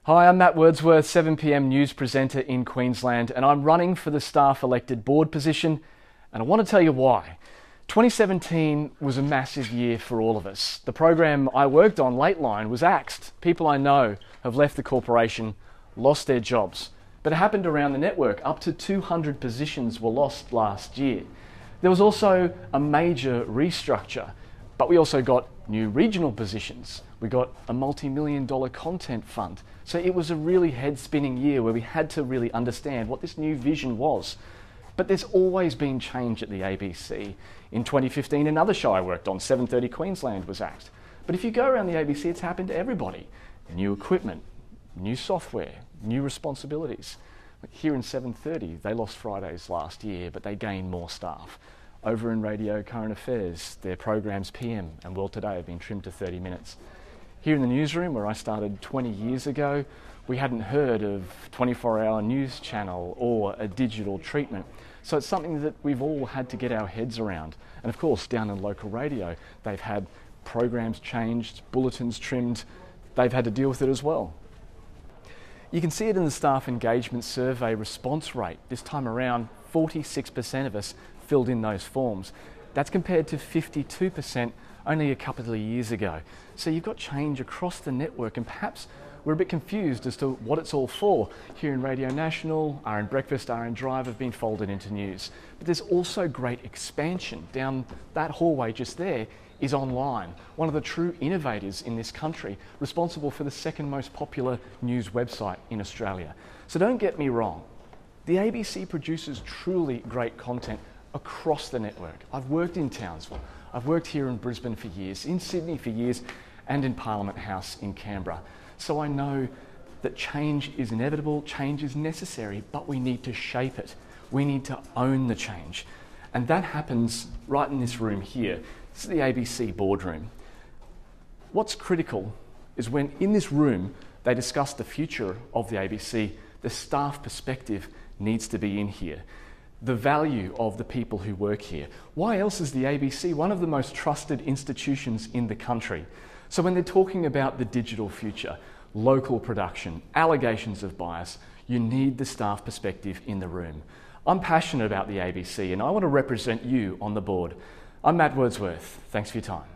Hi, I'm Matt Wordsworth, 7pm news presenter in Queensland, and I'm running for the staff-elected board position, and I want to tell you why. 2017 was a massive year for all of us. The program I worked on, Lateline, was axed. People I know have left the corporation, lost their jobs. But it happened around the network. Up to 200 positions were lost last year. There was also a major restructure, but we also got new regional positions. We got a multi-million-dollar content fund. So it was a really head-spinning year where we had to really understand what this new vision was. But there's always been change at the ABC. In 2015, another show I worked on, 7:30 Queensland, was axed. But if you go around the ABC, it's happened to everybody. New equipment, new software, new responsibilities. Here in 7:30, they lost Fridays last year, but they gained more staff. Over in Radio Current Affairs, their programs PM and World Today have been trimmed to 30 minutes. Here in the newsroom, where I started 20 years ago, we hadn't heard of 24-hour news channel or a digital treatment. So it's something that we've all had to get our heads around. And of course, down in local radio, they've had programs changed, bulletins trimmed. They've had to deal with it as well. You can see it in the staff engagement survey response rate. This time around, 46% of us filled in those forms. That's compared to 52% only a couple of years ago. So you've got change across the network, and perhaps we're a bit confused as to what it's all for. Here in Radio National, RN Breakfast, RN Drive have been folded into news. But there's also great expansion. Down that hallway just there is online, one of the true innovators in this country, responsible for the second most popular news website in Australia. So don't get me wrong, the ABC produces truly great content across the network. I've worked in Townsville, I've worked here in Brisbane for years, in Sydney for years, and in Parliament House in Canberra. So I know that change is inevitable, change is necessary, but we need to shape it. We need to own the change. And that happens right in this room here. This is the ABC boardroom. What's critical is when in this room they discuss the future of the ABC, the staff perspective needs to be in here. The value of the people who work here. Why else is the ABC one of the most trusted institutions in the country? So when they're talking about the digital future, local production, allegations of bias, you need the staff perspective in the room. I'm passionate about the ABC and I want to represent you on the board. I'm Matt Wordsworth. Thanks for your time.